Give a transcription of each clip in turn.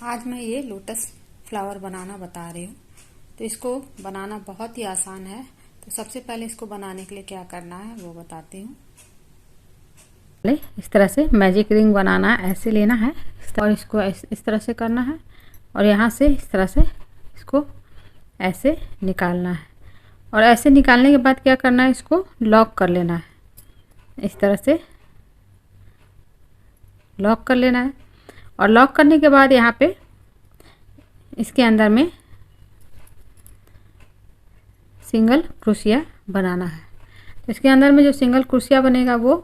आज मैं ये लोटस फ्लावर बनाना बता रही हूँ। तो इसको बनाना बहुत ही आसान है। तो सबसे पहले इसको बनाने के लिए क्या करना है वो बताती हूँ। पहले इस तरह से मैजिक रिंग बनाना है, ऐसे लेना है और इसको इस तरह से करना है और यहाँ से इस तरह से इसको ऐसे निकालना है और ऐसे निकालने के बाद क्या करना है, इसको लॉक कर लेना है। इस तरह से लॉक कर लेना है और लॉक करने के बाद यहाँ पे इसके अंदर में सिंगल क्रोशिया बनाना है। तो इसके अंदर में जो सिंगल क्रोशिया बनेगा वो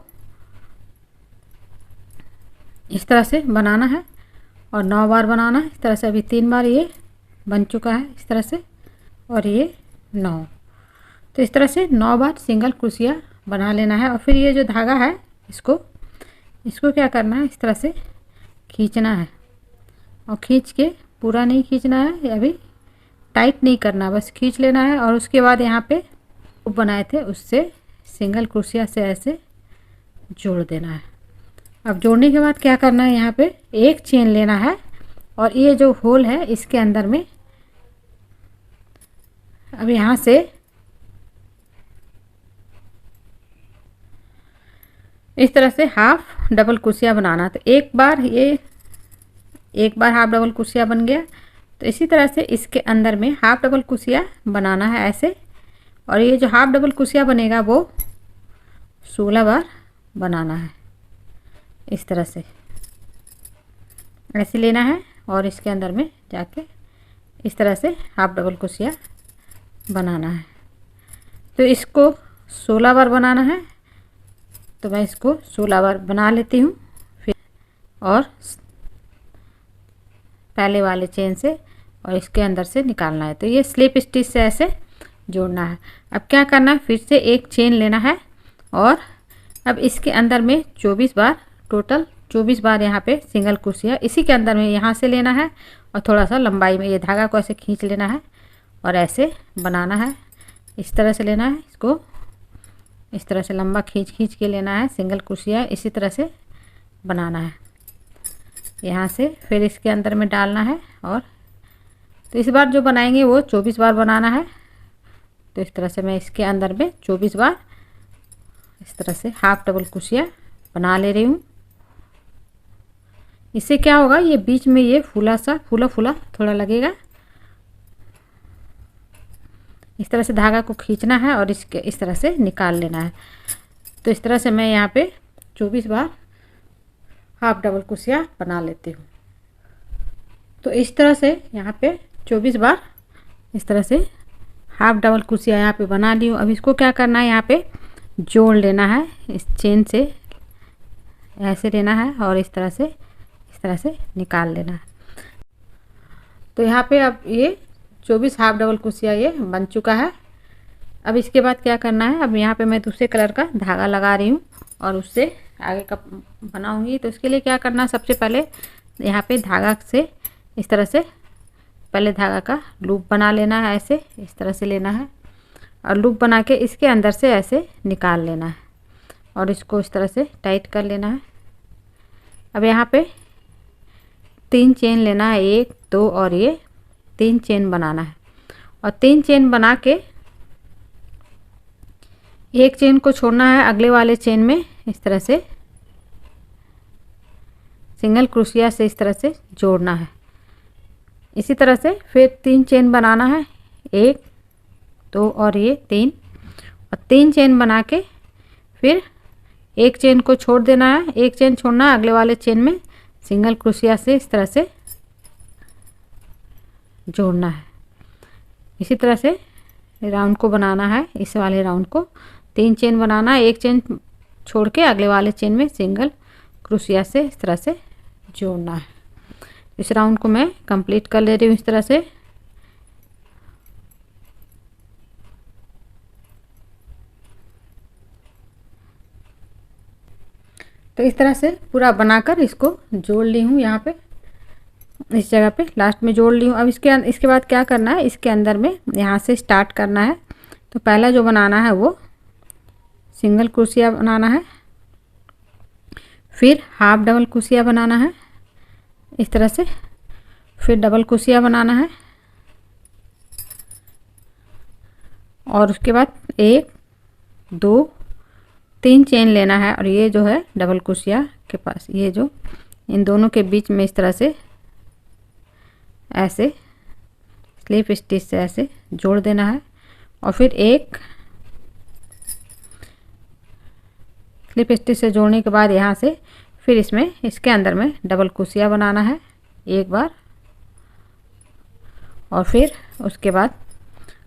इस तरह से बनाना है और 9 बार बनाना है। इस तरह से अभी 3 बार ये बन चुका है इस तरह से और ये 9। तो इस तरह से 9 बार सिंगल क्रोशिया बना लेना है और फिर ये जो धागा है इसको क्या करना है, इस तरह से खींचना है और खींच के पूरा नहीं खींचना है, अभी टाइट नहीं करना, बस खींच लेना है। और उसके बाद यहाँ पे बनाए थे उससे सिंगल क्रोशिया से ऐसे जोड़ देना है। अब जोड़ने के बाद क्या करना है, यहाँ पे एक चेन लेना है और ये जो होल है इसके अंदर में अब यहाँ से इस तरह से हाफ डबल क्रोशिया बनाना। तो एक बार हाफ डबल क्रोशिया बन गया। तो इसी तरह से इसके अंदर में हाफ डबल क्रोशिया बनाना है ऐसे, और ये जो हाफ डबल क्रोशिया बनेगा वो 16 बार बनाना है। इस तरह से ऐसे लेना है और इसके अंदर में जाके इस तरह से हाफ डबल क्रोशिया बनाना है। तो इसको 16 बार बनाना है। तो मैं इसको 16 बार बना लेती हूँ फिर, और पहले वाले चेन से और इसके अंदर से निकालना है। तो ये स्लिप स्टिच से ऐसे जोड़ना है। अब क्या करना है, फिर से एक चेन लेना है और अब इसके अंदर में 24 बार, टोटल 24 बार यहाँ पे सिंगल क्रोशिया इसी के अंदर में यहाँ से लेना है और थोड़ा सा लंबाई में ये धागा को ऐसे खींच लेना है और ऐसे बनाना है। इस तरह से लेना है, इसको इस तरह से लंबा खींच के लेना है सिंगल क्रोशिया, इसी तरह से बनाना है। यहाँ से फिर इसके अंदर में डालना है और तो इस बार जो बनाएंगे वो 24 बार बनाना है। तो इस तरह से मैं इसके अंदर में 24 बार इस तरह से हाफ डबल क्रोशिया बना ले रही हूँ। इससे क्या होगा, ये बीच में ये फूला थोड़ा लगेगा। इस तरह से धागा को खींचना है और इसके इस तरह से निकाल लेना है। तो इस तरह से मैं यहाँ पे 24 बार हाफ डबल क्रोशिया बना लेती हूँ। तो इस तरह से यहाँ पे 24 बार इस तरह से हाफ डबल क्रोशिया यहाँ पे बना ली हूँ। अब इसको क्या करना है, यहाँ पे जोड़ लेना है, इस चेन से ऐसे लेना है और इस तरह से निकाल लेना है। तो यहाँ पे अब ये 24 हाफ डबल क्रोशिया ये बन चुका है। अब इसके बाद क्या करना है, अब यहाँ पे मैं दूसरे कलर का धागा लगा रही हूँ और उससे आगे का बनाऊंगी। तो इसके लिए क्या करना है, सबसे पहले यहाँ पे धागा से इस तरह से पहले धागा का लूप बना लेना है, ऐसे इस तरह से लेना है और लूप बना के इसके अंदर से ऐसे निकाल लेना है और इसको इस तरह से टाइट कर लेना है। अब यहाँ पे 3 चेन लेना है, 1 2 और ये 3 चेन बनाना है और 3 चेन बना के एक चेन को छोड़ना है, अगले वाले चेन में इस तरह से सिंगल क्रोशिया से इस तरह से जोड़ना है। इसी तरह से फिर 3 चेन बनाना है, 1 2 और ये 3, और 3 चेन बना के फिर एक चेन को छोड़ देना है, एक चेन छोड़ना है, अगले वाले चेन में सिंगल क्रोशिया से इस तरह से जोड़ना है। इसी तरह से राउंड को बनाना है, इस वाले राउंड को 3 चेन बनाना है, एक चेन छोड़ के अगले वाले चेन में सिंगल क्रोशिया से इस तरह से जोड़ना है। इस राउंड को मैं कंप्लीट कर ले रही हूँ इस तरह से। तो इस तरह से पूरा बनाकर इसको जोड़ ली हूँ, यहाँ पे इस जगह पे लास्ट में जोड़ ली हूँ। अब इसके बाद क्या करना है, इसके अंदर में यहाँ से स्टार्ट करना है। तो पहला जो बनाना है वो सिंगल क्रोशिया बनाना है, फिर हाफ डबल क्रोशिया बनाना है इस तरह से, फिर डबल कुर्सियाँ बनाना है और उसके बाद 1 2 3 चेन लेना है और ये जो है डबल कुर्सियाँ के पास ये जो इन दोनों के बीच में इस तरह से ऐसे स्लिप स्टिच से ऐसे जोड़ देना है और फिर एक स्लिप स्टिच से जोड़ने के बाद यहाँ से फिर इसमें इसके अंदर में डबल कुर्सियाँ बनाना है एक बार और फिर उसके बाद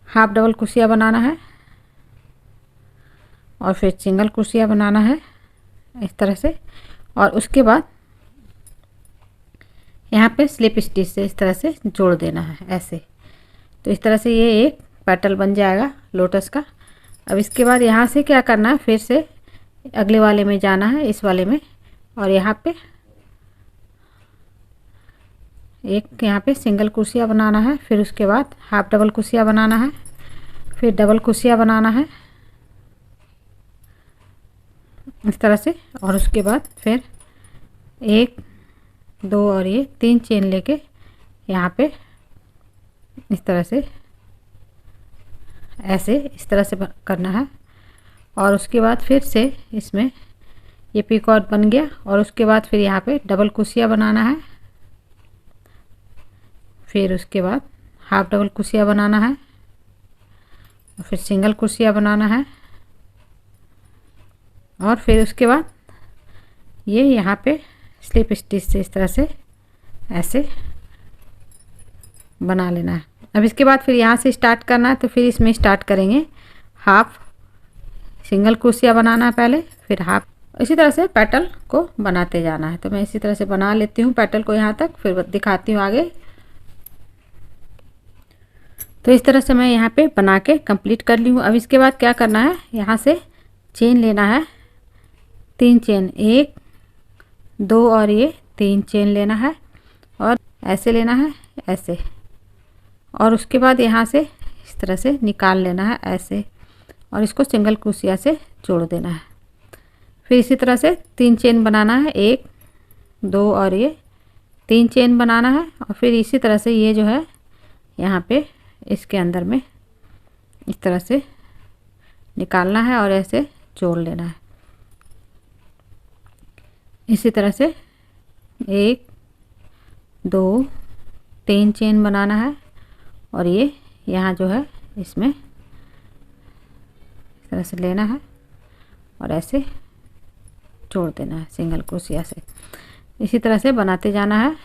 हाफ डबल कुर्सियाँ बनाना है और फिर सिंगल कुर्सियाँ बनाना है इस तरह से और उसके बाद यहाँ पे स्लिप स्टिच से इस तरह से जोड़ देना है ऐसे। तो इस तरह से ये एक पेटल बन जाएगा लोटस का। अब इसके बाद यहाँ से क्या करना है, फिर से अगले वाले में जाना है इस वाले में और यहाँ पे सिंगल कुर्सियाँ बनाना है। फिर उसके बाद हाफ डबल कुर्सियाँ बनाना है, फिर डबल कुर्सियाँ बनाना है इस तरह से और उसके बाद फिर 1 2 और ये 3 चेन लेके यहाँ पे इस तरह से ऐसे इस तरह से करना है और उसके बाद फिर से इसमें ये पिकॉट बन गया और उसके बाद फिर यहाँ पे डबल कुर्सियाँ बनाना है। फिर उसके बाद हाफ डबल कुर्सियाँ बनाना है और फिर सिंगल कुर्सियाँ बनाना है और फिर उसके बाद ये यहाँ पे स्लिप स्टिच से इस तरह से ऐसे बना लेना है। अब इसके बाद फिर यहाँ से स्टार्ट करना है, तो फिर इसमें स्टार्ट करेंगे हाफ सिंगल कुर्सियाँ बनाना है पहले, फिर हाफ, इसी तरह से पेटल को बनाते जाना है। तो मैं इसी तरह से बना लेती हूँ पेटल को यहाँ तक, फिर दिखाती हूँ आगे। तो इस तरह से मैं यहाँ पे बना के कंप्लीट कर ली हूँ। अब इसके बाद क्या करना है, यहाँ से चेन लेना है 3 चेन, 1 2 और ये 3 चेन लेना है और ऐसे लेना है ऐसे और उसके बाद यहाँ से इस तरह से निकाल लेना है ऐसे और इसको सिंगल क्रोशिया से जोड़ देना है। फिर इसी तरह से 3 चेन बनाना है, 1 2 और ये 3 चेन बनाना है और फिर इसी तरह से ये जो है यहाँ पे इसके अंदर में इस तरह से निकालना है और ऐसे जोड़ लेना है। इसी तरह से 1 2 3 चेन बनाना है और ये यहाँ जो है इसमें इस तरह से लेना है और ऐसे जोड़ देना है सिंगल क्रोशिया से। इसी तरह से बनाते जाना है,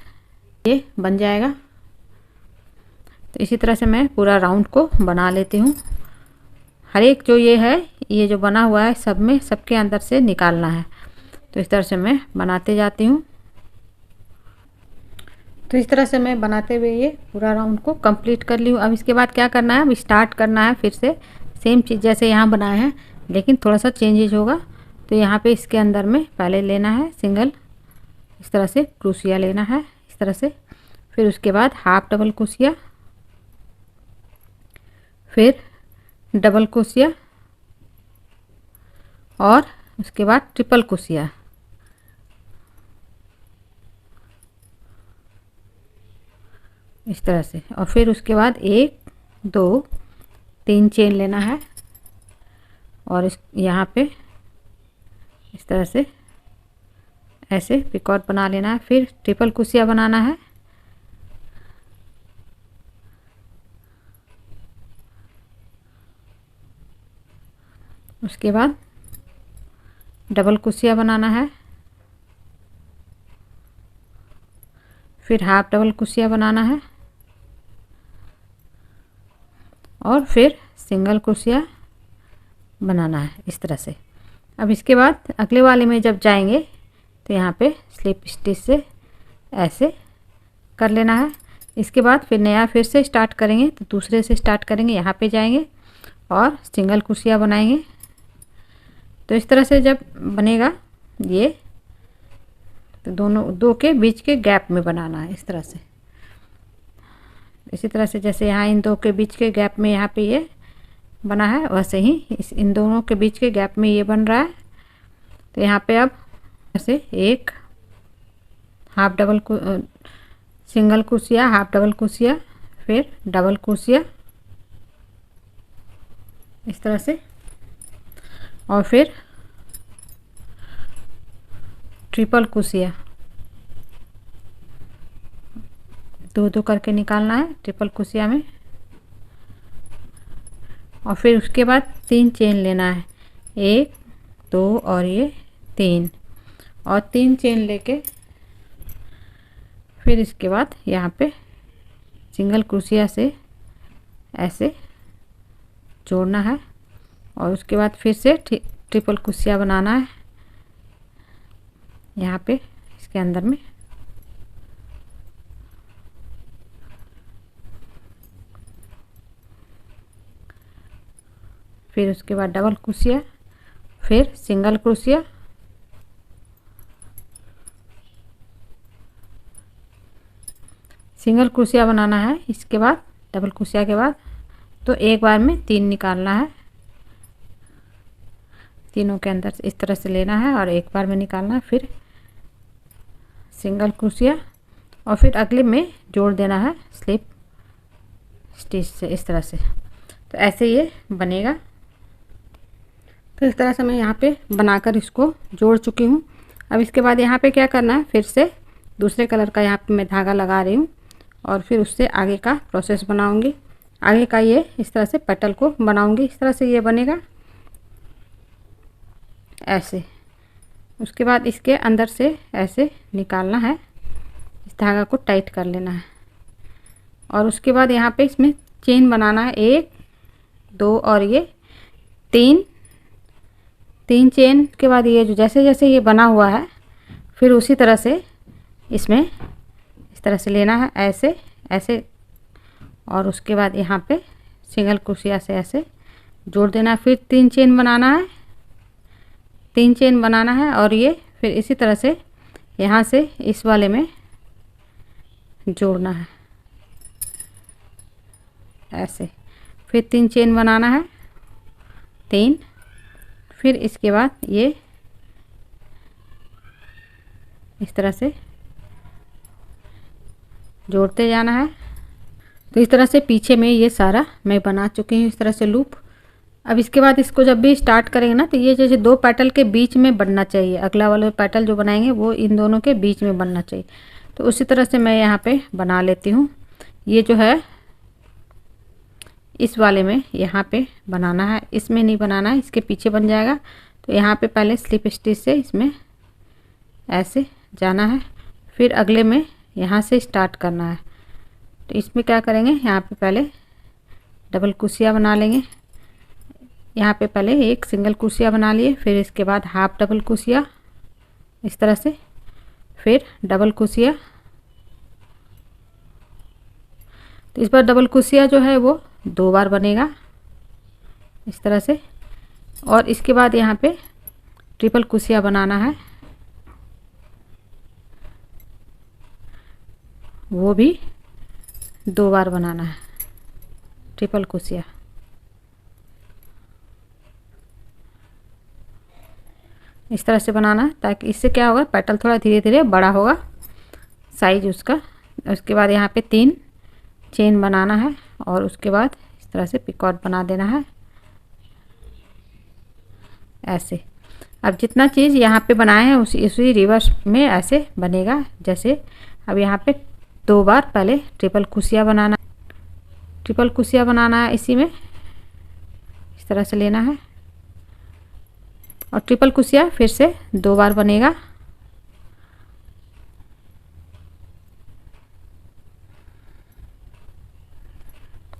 ये बन जाएगा। तो इसी तरह से मैं पूरा राउंड को बना लेती हूँ। हर एक जो ये है, ये जो बना हुआ है सब में, सबके अंदर से निकालना है। तो इस तरह से मैं बनाते जाती हूँ। तो इस तरह से मैं बनाते हुए ये पूरा राउंड को कंप्लीट कर ली हूँ। अब इसके बाद क्या करना है, अब स्टार्ट करना है फिर से सेम चीज़ जैसे यहाँ बनाए हैं, लेकिन थोड़ा सा चेंजेज होगा। तो यहाँ पे इसके अंदर में पहले लेना है सिंगल, इस तरह से क्रोशिया लेना है इस तरह से, फिर उसके बाद हाफ डबल क्रोशिया, फिर डबल क्रोशिया और उसके बाद ट्रिपल क्रोशिया। इस तरह से, और फिर उसके बाद 1 2 3 चेन लेना है और इस यहाँ पे इस तरह से ऐसे पिकॉट बना लेना है। फिर ट्रिपल क्रोशिया बनाना है, उसके बाद डबल क्रोशिया बनाना है, फिर हाफ डबल क्रोशिया बनाना है और फिर सिंगल क्रोशिया बनाना है इस तरह से। अब इसके बाद अगले वाले में जब जाएंगे तो यहाँ पे स्लिप स्टिच से ऐसे कर लेना है। इसके बाद फिर नया फिर से स्टार्ट करेंगे, तो दूसरे से स्टार्ट करेंगे, यहाँ पे जाएंगे और सिंगल क्रोशिया बनाएंगे। तो इस तरह से जब बनेगा ये, तो दो के बीच के गैप में बनाना है इस तरह से। इसी तरह से जैसे यहाँ इन 2 के बीच के गैप में यहाँ पे ये बना है, वैसे ही इन दोनों के बीच के गैप में ये बन रहा है। तो यहाँ पे अब ऐसे एक half double single crochet, half double crochet, फिर डबल क्रोशिया इस तरह से, और फिर ट्रिपल क्रोशिया, दो दो करके निकालना है ट्रिपल क्रोशिया में। और फिर उसके बाद 3 चेन लेना है, 1 2 और ये 3, और 3 चेन लेके फिर इसके बाद यहाँ पे सिंगल क्रोशिया से ऐसे जोड़ना है, और उसके बाद फिर से ट्रिपल क्रोशिया बनाना है यहाँ पे इसके अंदर में। फिर उसके बाद डबल क्रोशिया, फिर सिंगल क्रोशिया, सिंगल क्रोशिया बनाना है। इसके बाद डबल क्रोशिया के बाद तो एक बार में 3 निकालना है, तीनों के अंदर इस तरह से लेना है और एक बार में निकालना है। फिर सिंगल क्रोशिया और फिर अगले में जोड़ देना है स्लिप स्टिच से इस तरह से। तो ऐसे ये बनेगा। तो इस तरह से मैं यहाँ पे बनाकर इसको जोड़ चुकी हूँ। अब इसके बाद यहाँ पे क्या करना है, फिर से दूसरे कलर का यहाँ पे मैं धागा लगा रही हूँ और फिर उससे आगे का प्रोसेस बनाऊँगी। आगे का ये इस तरह से पेटल को बनाऊँगी, इस तरह से ये बनेगा ऐसे। उसके बाद इसके अंदर से ऐसे निकालना है, इस धागा को टाइट कर लेना है और उसके बाद यहाँ पे इसमें चेन बनाना है, 1 2 और ये 3 चेन के बाद ये जो जैसे जैसे ये बना हुआ है फिर उसी तरह से इसमें इस तरह से लेना है ऐसे ऐसे, और उसके बाद यहाँ पे सिंगल क्रोशिया से ऐसे जोड़ देना है। फिर 3 चेन बनाना है, 3 चेन बनाना है और ये फिर इसी तरह से यहाँ से इस वाले में जोड़ना है ऐसे। फिर 3 चेन बनाना है, 3, फिर इसके बाद ये इस तरह से जोड़ते जाना है। तो इस तरह से पीछे में ये सारा मैं बना चुकी हूँ इस तरह से लूप। अब इसके बाद इसको जब भी स्टार्ट करेंगे ना तो ये जैसे 2 पेटल के बीच में बनना चाहिए, अगला वाला पेटल जो बनाएंगे वो इन दोनों के बीच में बनना चाहिए। तो उसी तरह से मैं यहाँ पे बना लेती हूँ। ये जो है इस वाले में यहाँ पे बनाना है, इसमें नहीं बनाना है, इसके पीछे बन जाएगा। तो यहाँ पे पहले स्लिप स्टिच से इसमें ऐसे जाना है, फिर अगले में यहाँ से स्टार्ट करना है। तो इसमें क्या करेंगे, यहाँ पे पहले डबल क्रोशिया बना लेंगे। यहाँ पे पहले एक सिंगल क्रोशिया बना लिए, फिर इसके बाद हाफ डबल क्रोशिया इस तरह से, फिर डबल क्रोशिया। तो इस बार डबल क्रोशिया जो है वो 2 बार बनेगा इस तरह से, और इसके बाद यहाँ पे ट्रिपल क्रोशिया बनाना है, वो भी 2 बार बनाना है ट्रिपल क्रोशिया। इस तरह से बनाना है ताकि इससे क्या होगा, पेटल थोड़ा धीरे धीरे बड़ा होगा साइज उसका। उसके बाद यहाँ पे 3 चेन बनाना है और उसके बाद इस तरह से पिकॉट बना देना है ऐसे। अब जितना चीज़ यहाँ पे बनाए हैं उसी रिवर्स में ऐसे बनेगा। जैसे अब यहाँ पे 2 बार पहले ट्रिपल क्रोशिया बनाना है इसी में इस तरह से लेना है, और ट्रिपल क्रोशिया फिर से 2 बार बनेगा।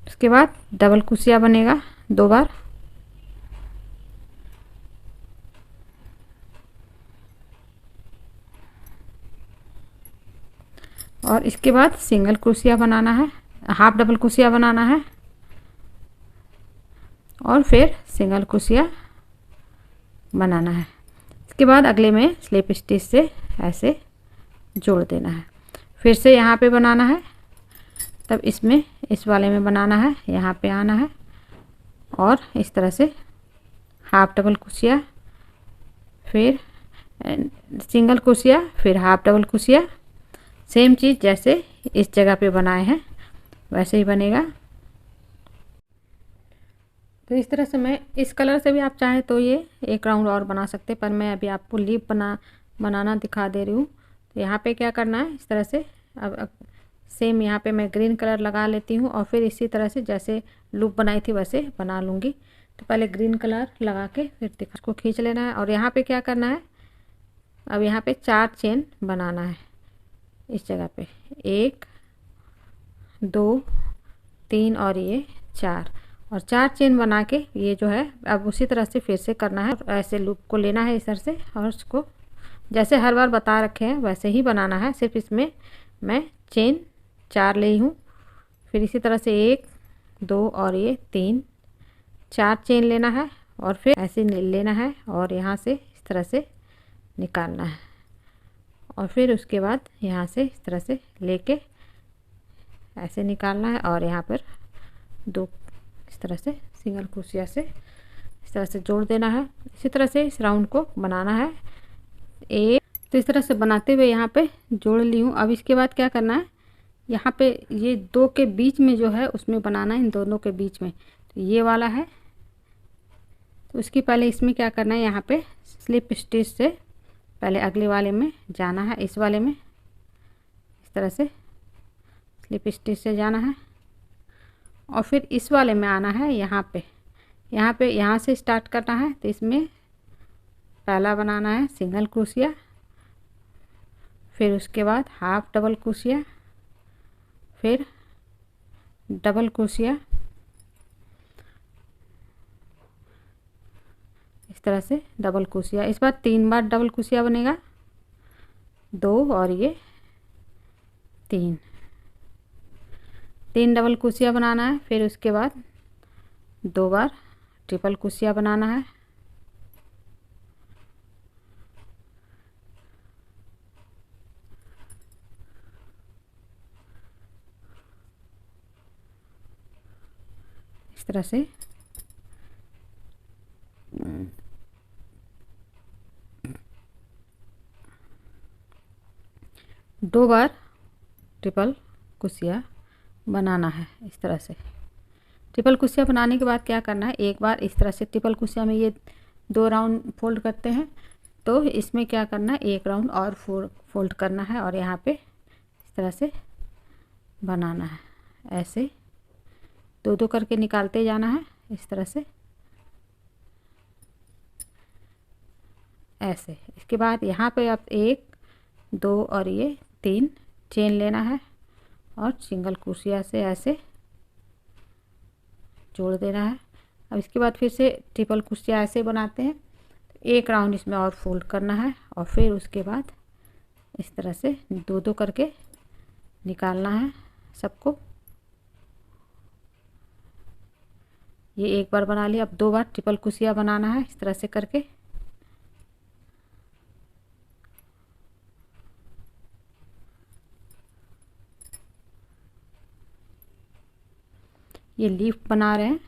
उसके बाद डबल क्रोशिया बनेगा 2 बार, और इसके बाद सिंगल क्रोशिया बनाना है, हाफ डबल क्रोशिया बनाना है और फिर सिंगल क्रोशिया बनाना है। इसके बाद अगले में स्लिप स्टिच से ऐसे जोड़ देना है, फिर से यहाँ पे बनाना है, तब इसमें इस वाले में बनाना है, यहाँ पे आना है और इस तरह से हाफ डबल क्रोशिया, फिर सिंगल क्रोशिया, फिर हाफ डबल क्रोशिया, सेम चीज़ जैसे इस जगह पे बनाए हैं वैसे ही बनेगा। तो इस तरह से मैं इस कलर से भी आप चाहें तो ये एक राउंड और बना सकते हैं, पर मैं अभी आपको लीफ बनाना दिखा दे रही हूँ। तो यहाँ पे क्या करना है, इस तरह से अब सेम यहाँ पे मैं ग्रीन कलर लगा लेती हूँ और फिर इसी तरह से जैसे लूप बनाई थी वैसे बना लूँगी। तो पहले ग्रीन कलर लगा के फिर इसको खींच लेना है और यहाँ पे क्या करना है, अब यहाँ पे 4 चेन बनाना है इस जगह पे, 1 2 3 और ये 4, और 4 चेन बना के ये जो है अब उसी तरह से फिर से करना है। ऐसे लूप को लेना है इस तरह से और उसको जैसे हर बार बता रखे हैं वैसे ही बनाना है, सिर्फ इसमें मैं चेन 4 ली हूँ। फिर इसी तरह से 1 2 और ये 3 4 चेन लेना है और फिर ऐसे लेना है और यहाँ से इस तरह से निकालना है और फिर उसके बाद यहाँ से इस तरह से लेके ऐसे निकालना है और यहाँ पर 2 इस तरह से सिंगल क्रोशिया से इस तरह से जोड़ देना है। इसी तरह से इस राउंड को बनाना है। तो इस तरह से बनाते हुए यहाँ पे जोड़ ली हूँ। अब इसके बाद क्या करना है, यहाँ पे ये 2 के बीच में जो है उसमें बनाना है, इन दोनों के बीच में। तो ये वाला है, तो उसकी पहले इसमें क्या करना है, यहाँ पे स्लिप स्टिच से पहले अगले वाले में जाना है, इस वाले में इस तरह से स्लिप स्टिच से जाना है और फिर इस वाले में आना है। यहाँ से स्टार्ट करना है। तो इसमें पहला बनाना है सिंगल क्रोशिया, फिर उसके बाद हाफ डबल क्रोशिया, फिर डबल क्रोशिया, इस तरह से डबल क्रोशिया। इस बार 3 बार डबल क्रोशिया बनेगा, 2 और ये 3 डबल क्रोशिया बनाना है। फिर उसके बाद 2 बार ट्रिपल क्रोशिया बनाना है, इस तरह से 2 बार ट्रिपल क्रोशिया बनाना है। इस तरह से ट्रिपल क्रोशिया बनाने के बाद क्या करना है, एक बार इस तरह से ट्रिपल क्रोशिया में ये 2 राउंड फोल्ड करते हैं, तो इसमें क्या करना है, 1 राउंड और फोल्ड करना है और यहाँ पे इस तरह से बनाना है। ऐसे 2 करके निकालते जाना है इस तरह से, ऐसे। इसके बाद यहाँ पे आप 1 2 और ये 3 चेन लेना है और सिंगल क्रोशिया से ऐसे जोड़ देना है। अब इसके बाद फिर से ट्रिपल क्रोशिया ऐसे बनाते हैं, 1 राउंड इसमें और फोल्ड करना है और फिर उसके बाद इस तरह से 2 करके निकालना है सबको। ये 1 बार बना लिया, अब 2 बार ट्रिपल क्रोशिया बनाना है इस तरह से करके। ये लीफ बना रहे हैं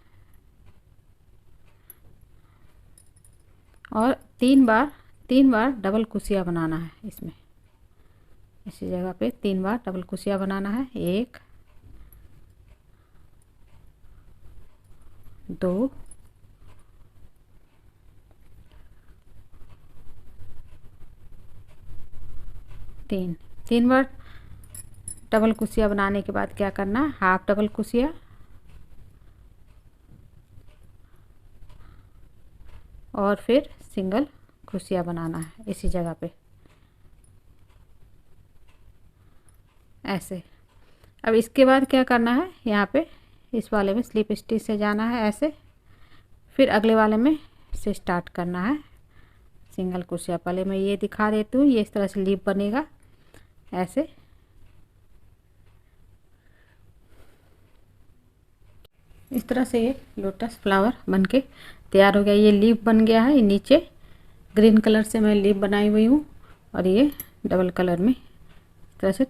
और 3 बार डबल क्रोशिया बनाना है इसमें, इसी जगह पे 3 बार डबल क्रोशिया बनाना है। 1 2 3 बार डबल क्रोशिया बनाने के बाद क्या करना है, हाफ डबल क्रोशिया और फिर सिंगल क्रोशिया बनाना है इसी जगह पे, ऐसे। अब इसके बाद क्या करना है, यहाँ पे इस वाले में स्लिप स्टिच से जाना है ऐसे, फिर अगले वाले में से स्टार्ट करना है सिंगल क्रोशिया। पहले मैं ये दिखा देती हूँ, ये इस तरह से लीफ बनेगा ऐसे। इस तरह से ये लोटस फ्लावर बनके तैयार हो गया। ये लीफ बन गया है, ये नीचे ग्रीन कलर से मैं लीफ बनाई हुई हूँ और ये डबल कलर में इस तरह से